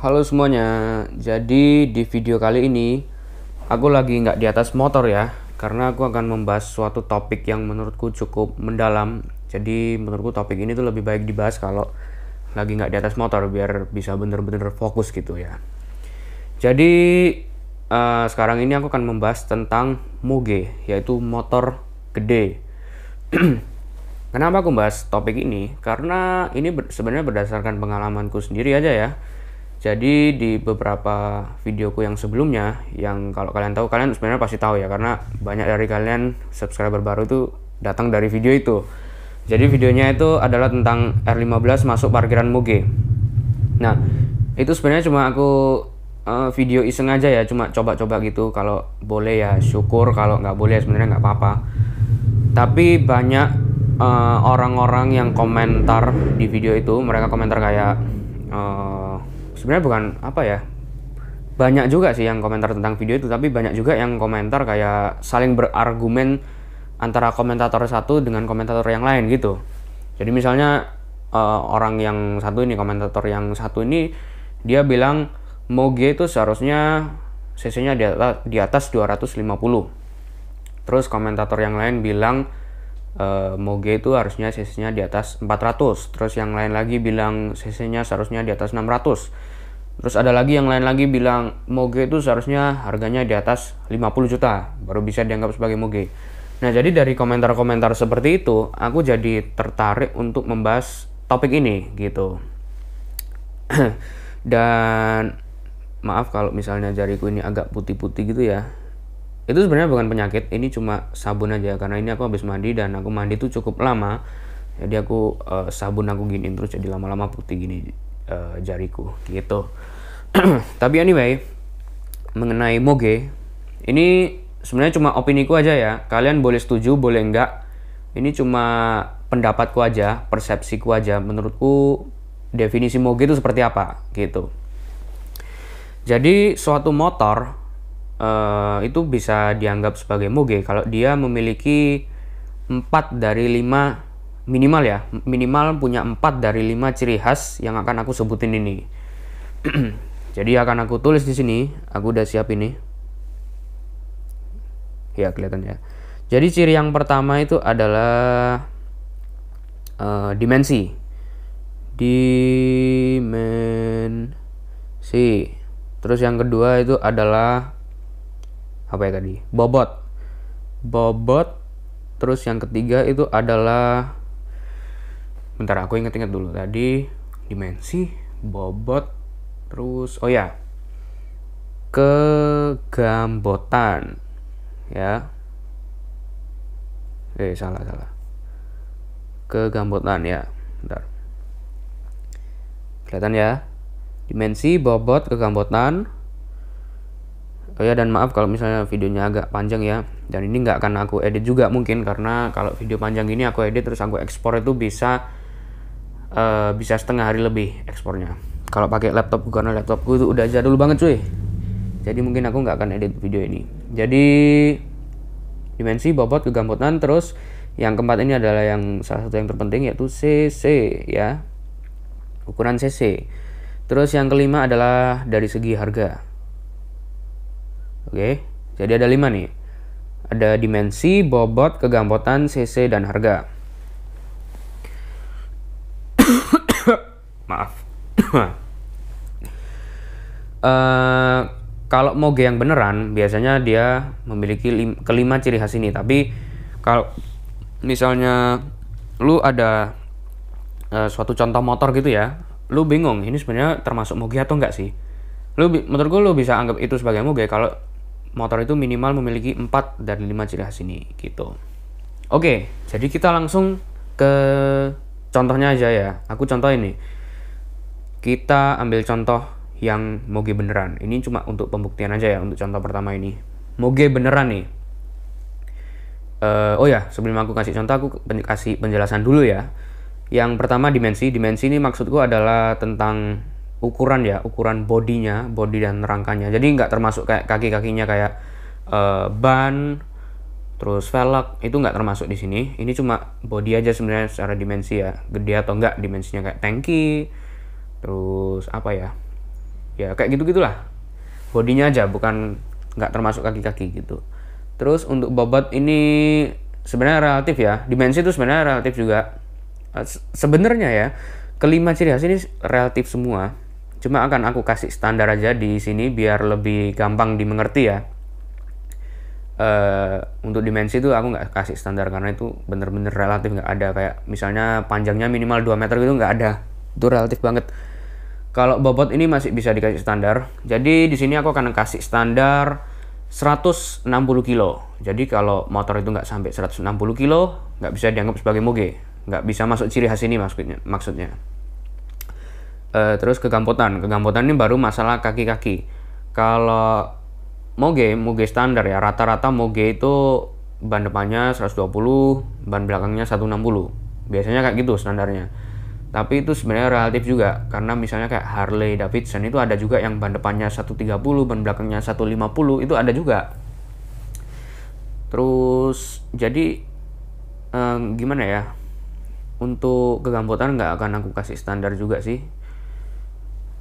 Halo semuanya, jadi di video kali ini aku lagi nggak di atas motor ya, karena aku akan membahas suatu topik yang menurutku cukup mendalam. Jadi menurutku topik ini tuh lebih baik dibahas kalau lagi nggak di atas motor biar bisa bener-bener fokus gitu ya. Jadi sekarang ini aku akan membahas tentang moge, yaitu motor gede. Kenapa aku bahas topik ini? Karena ini sebenarnya berdasarkan pengalamanku sendiri aja ya. Jadi di beberapa videoku yang sebelumnya, yang kalau kalian tahu, kalian sebenarnya pasti tahu ya, karena banyak dari kalian subscriber baru itu datang dari video itu. Jadi videonya itu adalah tentang R15 masuk parkiran moge. Nah, itu sebenarnya cuma aku video iseng aja ya, cuma coba-coba gitu. Kalau boleh ya syukur, kalau nggak boleh sebenarnya nggak apa-apa. Tapi banyak orang-orang yang komentar di video itu, mereka komentar kayak sebenarnya bukan apa ya, banyak juga sih yang komentar tentang video itu, tapi banyak juga yang komentar kayak saling berargumen antara komentator satu dengan komentator yang lain gitu. Jadi misalnya orang yang satu ini, komentator yang satu ini, dia bilang moge itu seharusnya cc-nya di atas 250. Terus komentator yang lain bilang moge itu harusnya cc-nya di atas 400. Terus yang lain lagi bilang cc-nya seharusnya di atas 600. Terus ada lagi yang lain lagi bilang moge itu seharusnya harganya di atas 50 juta baru bisa dianggap sebagai moge. Nah, jadi dari komentar-komentar seperti itu, aku jadi tertarik untuk membahas topik ini gitu. Dan maaf kalau misalnya jariku ini agak putih-putih gitu ya. Itu sebenarnya bukan penyakit, ini cuma sabun aja, karena ini aku habis mandi dan aku mandi tuh cukup lama. Jadi aku sabun aku giniin terus, jadi lama-lama putih gini jariku gitu. Tapi anyway, mengenai moge ini sebenarnya cuma opiniku aja ya. Kalian boleh setuju, boleh enggak. Ini cuma pendapatku aja, persepsiku aja. Menurutku definisi moge itu seperti apa gitu. Jadi suatu motor itu bisa dianggap sebagai moge kalau dia memiliki 4 dari 5 minimal ya, minimal punya 4 dari 5 ciri khas yang akan aku sebutin ini. Jadi akan aku tulis di sini, aku udah siap ini. Ya, kelihatan ya. Jadi ciri yang pertama itu adalah dimensi. Dimensi. Terus yang kedua itu adalah apa ya tadi? Bobot. Bobot. Terus yang ketiga itu adalah, bentar aku inget-inget dulu tadi, dimensi, bobot, terus oh ya, kegambotan ya. Salah. Kegambotan ya. Bentar. Kelihatan ya? Dimensi, bobot, kegambotan. Oh ya, dan maaf kalau misalnya videonya agak panjang ya. Dan ini nggak akan aku edit juga mungkin, karena kalau video panjang ini aku edit terus aku ekspor itu bisa setengah hari lebih ekspornya. Kalau pakai laptop, karena laptopku itu udah jadul banget cuy. Jadi mungkin aku nggak akan edit video ini. Jadi dimensi, bobot, kegambotan. Terus yang keempat ini adalah yang salah satu yang terpenting, yaitu cc ya, ukuran cc. Terus yang kelima adalah dari segi harga. Oke, jadi ada 5 nih. Ada dimensi, bobot, kegambotan, cc, dan harga. Maaf. Kalau moge yang beneran biasanya dia memiliki kelima ciri khas ini. Tapi kalau misalnya lu ada suatu contoh motor gitu ya, lu bingung ini sebenarnya termasuk moge atau enggak sih? Menurutku lu bisa anggap itu sebagai moge kalau motor itu minimal memiliki 4 dari 5 ciri khas ini gitu. Oke, jadi kita langsung ke contohnya aja ya. Aku contoh ini. Kita ambil contoh yang moge beneran. Ini cuma untuk pembuktian aja ya, untuk contoh pertama ini. Moge beneran nih. Oh ya, sebelum aku kasih contoh, aku kasih penjelasan dulu ya. Yang pertama dimensi. Dimensi ini maksudku adalah tentang ukuran ya, ukuran bodinya, bodi dan rangkanya. Jadi nggak termasuk kayak kaki-kakinya kayak ban, terus velg, itu nggak termasuk di sini. Ini cuma bodi aja sebenarnya secara dimensi ya, gede atau enggak dimensinya, kayak tangki, terus apa ya, ya kayak gitu-gitulah. Bodinya aja, bukan nggak termasuk kaki-kaki gitu. Terus untuk bobot ini sebenarnya relatif ya. Dimensi itu sebenarnya relatif juga. Sebenarnya ya, kelima ciri khas ini relatif semua. Cuma akan aku kasih standar aja di sini biar lebih gampang dimengerti ya. Untuk dimensi itu aku nggak kasih standar karena itu bener-bener relatif, nggak ada kayak misalnya panjangnya minimal 2 meter gitu, nggak ada. Itu relatif banget. Kalau bobot ini masih bisa dikasih standar. Jadi di sini aku akan kasih standar 160 kilo. Jadi kalau motor itu nggak sampai 160 kilo, nggak bisa dianggap sebagai moge. Nggak bisa masuk ciri khas ini maksudnya. Terus kegampotan ini baru masalah kaki-kaki. Kalau moge standar ya, rata-rata moge itu ban depannya 120, ban belakangnya 160. Biasanya kayak gitu standarnya. Tapi itu sebenarnya relatif juga, karena misalnya kayak Harley Davidson itu ada juga yang ban depannya 130, ban belakangnya 150, itu ada juga. Terus jadi gimana ya, untuk kegampotan nggak akan aku kasih standar juga sih,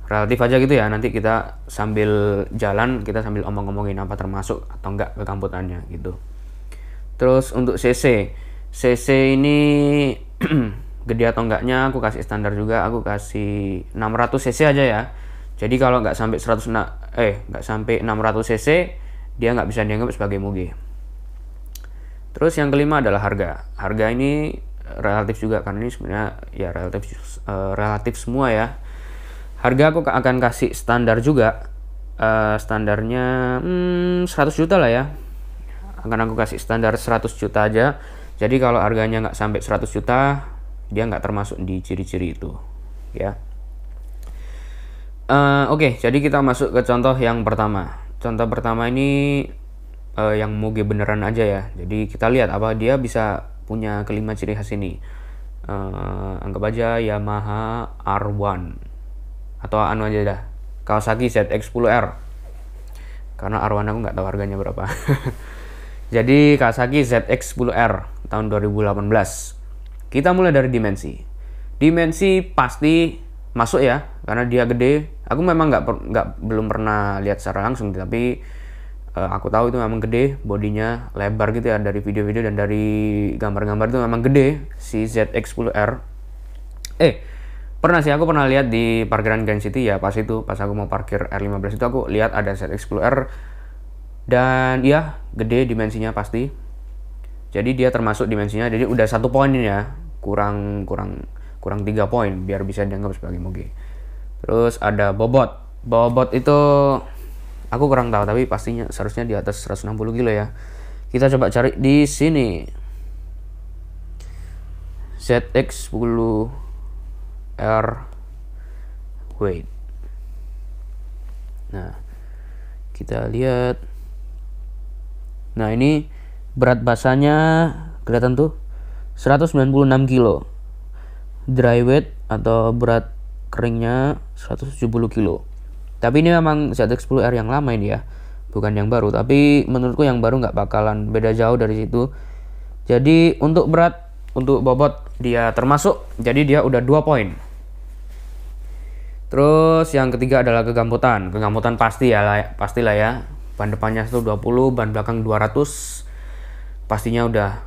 relatif aja gitu ya. Nanti kita sambil jalan, kita sambil omong-omongin apa termasuk atau enggak kegampotannya gitu. Terus untuk CC ini gede atau enggaknya aku kasih standar juga, aku kasih 600 cc aja ya. Jadi kalau nggak sampai 600 cc dia nggak bisa dianggap sebagai moge. Terus yang kelima adalah harga ini relatif juga, karena ini sebenarnya ya relatif semua ya. Harga aku akan kasih standar juga, standarnya 100 juta lah ya. Akan aku kasih standar 100 juta aja. Jadi kalau harganya nggak sampai 100 juta, dia nggak termasuk di ciri-ciri itu ya. Oke, jadi kita masuk ke contoh yang pertama. Contoh pertama ini yang moge beneran aja ya. Jadi kita lihat apa dia bisa punya kelima ciri khas ini. Anggap aja Yamaha R1 atau anu aja dah, Kawasaki ZX-10R, karena R1 aku nggak tahu harganya berapa. Jadi Kawasaki ZX-10R tahun 2018. Kita mulai dari dimensi pasti masuk ya, karena dia gede. Aku memang belum pernah lihat secara langsung, tapi aku tahu itu memang gede, bodinya lebar gitu ya, dari video-video dan dari gambar-gambar itu memang gede si ZX-10R. Aku pernah lihat di parkiran Grand City ya, pas aku mau parkir R15 itu aku lihat ada ZX-10R dan ya gede dimensinya pasti. Jadi dia termasuk dimensinya, jadi udah 1 poin ini ya, kurang 3 poin biar bisa dianggap sebagai moge. Terus ada bobot itu aku kurang tahu, tapi pastinya seharusnya di atas 160 kilo ya. Kita coba cari di sini. ZX-10R weight. Nah, kita lihat. Nah, ini berat basanya kelihatan tuh 196 kilo. Dry weight atau berat keringnya 170 kilo. Tapi ini memang ZX-10R yang lama ini ya, bukan yang baru. Tapi menurutku yang baru nggak bakalan beda jauh dari situ. Jadi untuk bobot dia termasuk, jadi dia udah 2 poin. Terus yang ketiga adalah kegampotan pastilah ya. Ban depannya 120, ban belakang 200. Pastinya udah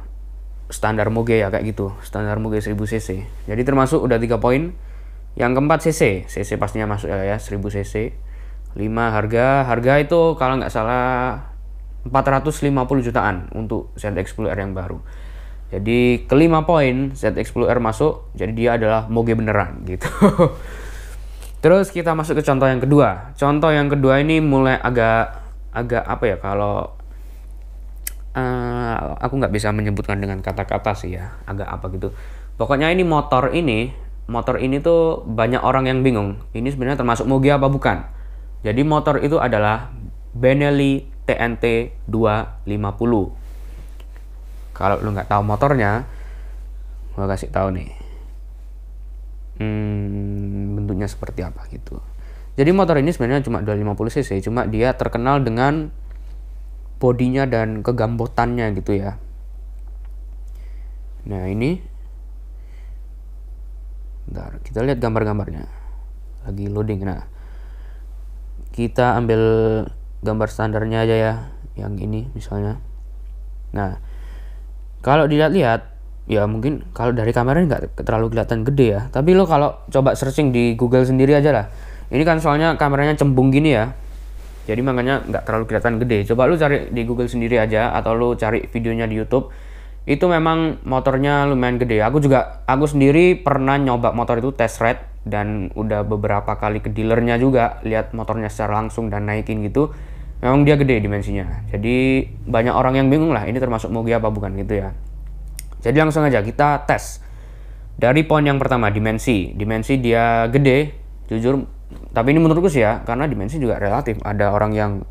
standar moge ya, kayak gitu. Standar moge 1000 cc. Jadi termasuk udah 3 poin. Yang keempat cc pastinya masuk ya 1000 cc. 5 harga itu kalau nggak salah 450 jutaan untuk ZX-10R yang baru. Jadi kelima poin ZX-10R masuk, jadi dia adalah moge beneran gitu. Terus kita masuk ke contoh yang kedua. Contoh yang kedua ini mulai agak apa ya, kalau aku nggak bisa menyebutkan dengan kata-kata sih ya, agak apa gitu. Pokoknya ini motor ini tuh banyak orang yang bingung. Ini sebenarnya termasuk moge apa bukan? Jadi motor itu adalah Benelli TNT 250. Kalau lu nggak tahu motornya, gua kasih tahu nih. Bentuknya seperti apa gitu. Jadi motor ini sebenarnya cuma 250 cc, cuma dia terkenal dengan bodinya dan kegambotannya gitu ya. Nah, ini bentar, kita lihat gambar-gambarnya. Lagi loading. Nah, kita ambil gambar standarnya aja ya, yang ini misalnya. Nah, kalau dilihat-lihat ya mungkin kalau dari kamera nggak terlalu kelihatan gede ya, tapi lo kalau coba searching di Google sendiri aja lah. Ini kan soalnya kameranya cembung gini ya, jadi makanya nggak terlalu kelihatan gede. Coba lu cari di Google sendiri aja, atau lu cari videonya di YouTube. Itu memang motornya lumayan gede. Aku sendiri pernah nyoba motor itu test ride, dan udah beberapa kali ke dealernya juga lihat motornya secara langsung dan naikin gitu. Memang dia gede dimensinya. Jadi banyak orang yang bingung lah, ini termasuk Moge apa bukan gitu ya. Jadi langsung aja kita tes. Dari poin yang pertama, dimensi. Dimensi dia gede, jujur. Tapi ini menurutku sih ya, karena dimensi juga relatif. Ada orang yang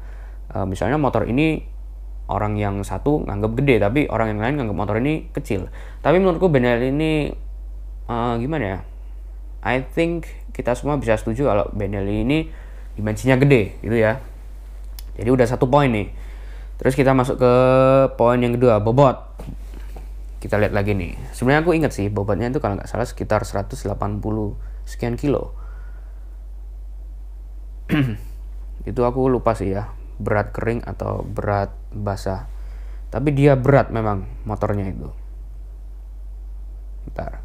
misalnya motor ini orang yang satu nganggap gede, tapi orang yang lain nganggap motor ini kecil. Tapi menurutku Benelli ini gimana ya? I think kita semua bisa setuju kalau Benelli ini dimensinya gede gitu ya. Jadi udah 1 poin nih. Terus kita masuk ke poin yang kedua, bobot. Kita lihat lagi nih. Sebenarnya aku ingat sih bobotnya itu kalau nggak salah sekitar 180 sekian kilo. Itu aku lupa sih ya, berat kering atau berat basah. Tapi dia berat memang motornya itu. Bentar.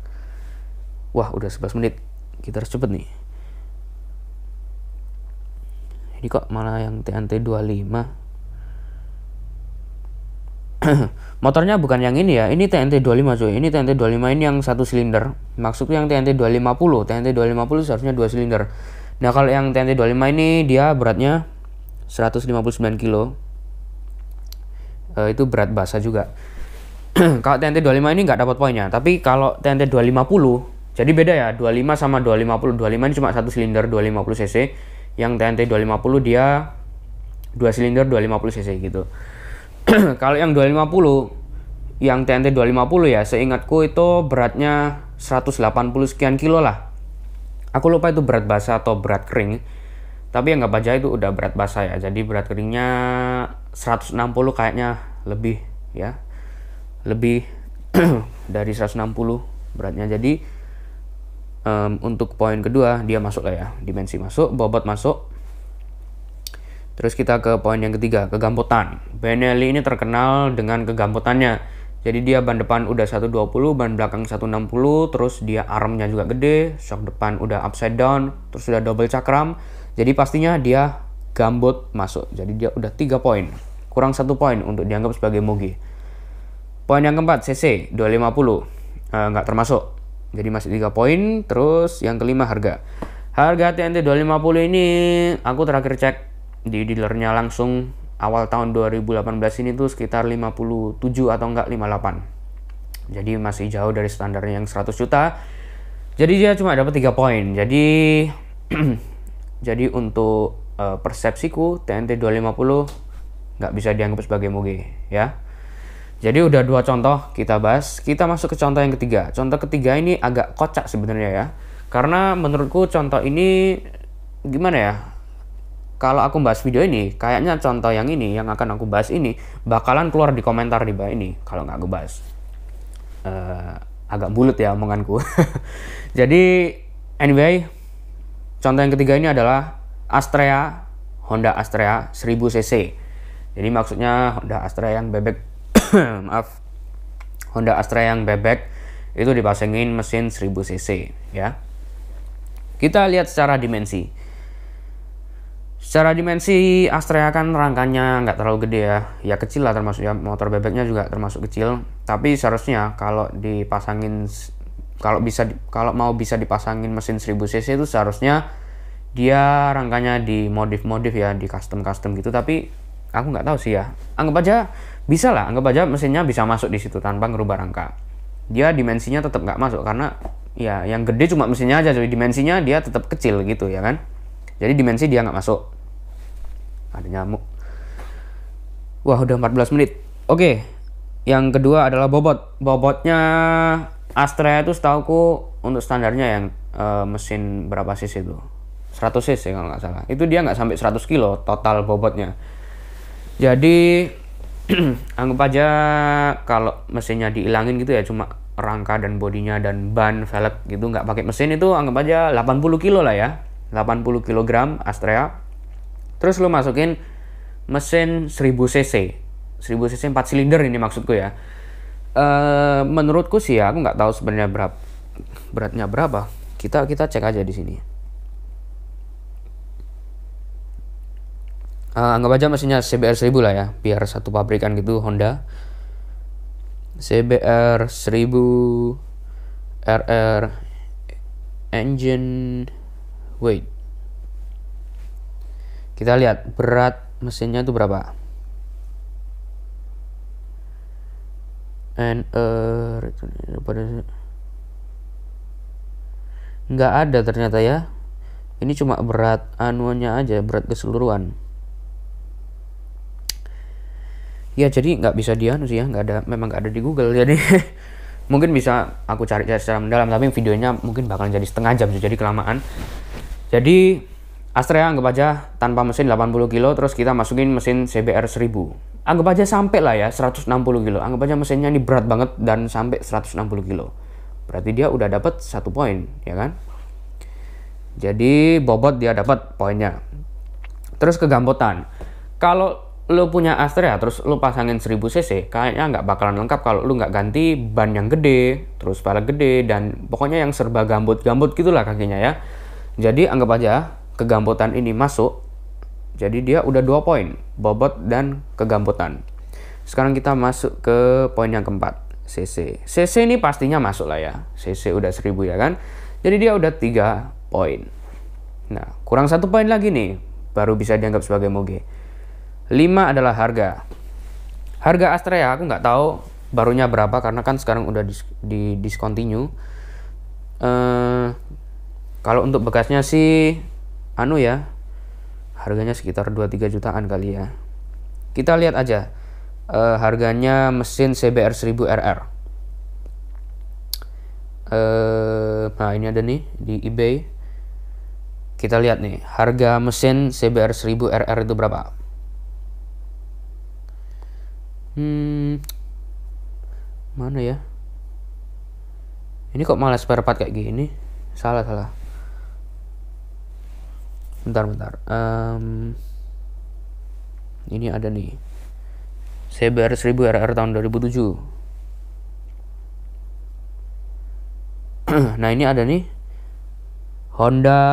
Wah, udah 11 menit. Kita harus cepet nih. Ini kok malah yang TNT 25. Motornya bukan yang ini ya. Ini TNT 25 cuy. Ini TNT 25 ini yang 1 silinder. Maksudnya yang TNT 250. TNT 250 seharusnya 2 silinder. Nah, kalau yang TNT 25 ini dia beratnya 159 kilo. Itu berat basah juga. Kalau TNT 25 ini nggak dapat poinnya. Tapi kalau TNT 250, jadi beda ya. 25 sama 250. 25 ini cuma 1 silinder 250 cc. Yang TNT 250 dia 2 silinder 250 cc gitu. Kalau yang 250, yang TNT 250 ya, seingatku itu beratnya 180 sekian kilo lah. Aku lupa itu berat basah atau berat kering. Tapi yang nggak aja itu udah berat basah ya. Jadi berat keringnya 160 kayaknya lebih ya. Lebih dari 160 beratnya. Jadi untuk poin kedua dia masuk lah ya, dimensi masuk, bobot masuk. Terus kita ke poin yang ketiga, kegambutan. Benelli ini terkenal dengan kegambutannya. Jadi dia ban depan udah 120, ban belakang 160, terus dia armnya juga gede, shock depan udah upside down, terus udah double cakram. Jadi pastinya dia gambut masuk. Jadi dia udah 3 poin. Kurang 1 poin untuk dianggap sebagai Moge. Poin yang keempat, CC 250. Nggak termasuk. Jadi masih 3 poin. Terus yang kelima, harga. Harga TNT 250 ini aku terakhir cek di dealernya langsung awal tahun 2018 ini tuh sekitar 57 atau enggak 58. Jadi masih jauh dari standarnya yang 100 juta. Jadi dia cuma dapat 3 poin. Jadi jadi untuk persepsiku TNT 250 nggak bisa dianggap sebagai Moge ya. Jadi udah 2 contoh kita bahas. Kita masuk ke contoh yang ketiga. Contoh ketiga ini agak kocak sebenarnya ya. Karena menurutku contoh ini gimana ya? Kalau aku bahas video ini, kayaknya contoh yang ini yang akan aku bahas ini bakalan keluar di komentar di bawah ini kalau nggak aku bahas. Agak bulat ya omonganku. Jadi anyway, contoh yang ketiga ini adalah Astrea, Honda Astrea 1000 cc. Jadi maksudnya Honda Astrea yang bebek maaf, Honda Astrea yang bebek itu dipasangin mesin 1000 cc ya. Kita lihat secara dimensi. Secara dimensi Astrea kan rangkanya nggak terlalu gede ya. Ya kecil lah, termasuk ya, motor bebeknya juga termasuk kecil. Tapi seharusnya kalau dipasangin, kalau mau bisa dipasangin mesin 1000 cc itu seharusnya dia rangkanya dimodif ya, di custom gitu. Tapi aku nggak tahu sih ya. Anggap aja bisa lah, anggap aja mesinnya bisa masuk di situ tanpa ngerubah rangka. Dia dimensinya tetap nggak masuk karena ya yang gede cuma mesinnya aja, jadi dimensinya dia tetap kecil gitu ya kan. Jadi dimensi dia nggak masuk. Ada nyamuk. Wah, udah 14 menit. Oke, yang kedua adalah bobot. Bobotnya Astrea itu setauku untuk standarnya yang mesin berapa cc itu? 100 cc kalau nggak salah. Itu dia nggak sampai 100 kilo total bobotnya. Jadi anggap aja kalau mesinnya dihilangin gitu ya, cuma rangka dan bodinya dan ban velg gitu, nggak pakai mesin, itu anggap aja 80 kilo lah ya. 80 kg Astrea. Terus lu masukin mesin 1000 cc 1000 cc 4 silinder ini maksudku ya. Menurutku sih ya, aku nggak tahu sebenarnya beratnya berapa. Kita cek aja di sini. Anggap aja mesinnya CBR 1000 lah ya, biar satu pabrikan gitu. Honda CBR 1000 RR engine weight. Kita lihat berat mesinnya itu berapa. Nggak ada ternyata ya. Ini cuma berat anuannya aja, berat keseluruhan. Ya jadi nggak bisa dianu sih ya, memang nggak ada di Google. Jadi mungkin bisa aku cari secara mendalam, tapi videonya mungkin bakal jadi setengah jam sih, jadi kelamaan. Jadi Astrea anggap aja tanpa mesin 80 kilo, terus kita masukin mesin CBR 1000. Anggap aja sampai lah ya 160 kilo. Anggap aja mesinnya ini berat banget dan sampai 160 kilo. Berarti dia udah dapat 1 poin, ya kan? Jadi bobot dia dapat poinnya. Terus kegambotan. Kalau lo punya Astrea terus lo pasangin 1000 cc, kayaknya nggak bakalan lengkap kalau lo nggak ganti ban yang gede, terus velg gede, dan pokoknya yang serba gambut-gambut gitulah kakinya ya. Jadi anggap aja kegambotan ini masuk, jadi dia udah 2 poin, bobot dan kegambotan. Sekarang kita masuk ke poin yang keempat, cc. Cc ini pastinya masuk lah ya, cc udah 1000 ya kan, jadi dia udah 3 poin. Nah kurang 1 poin lagi nih, baru bisa dianggap sebagai moge. 5 adalah harga. Harga Astrea aku nggak tahu barunya berapa karena kan sekarang udah di discontinue. Kalau untuk bekasnya sih anu ya, harganya sekitar 2-3 jutaan kali ya. Kita lihat aja harganya mesin CBR 1000 RR. Nah ini ada nih di eBay. Kita lihat nih harga mesin CBR 1000 RR itu berapa. Mana ya? Ini kok malah spare part kayak gini? Salah. Bentar. Ini ada nih. CBR 1000 RR tahun 2007. Nah, ini ada nih. Honda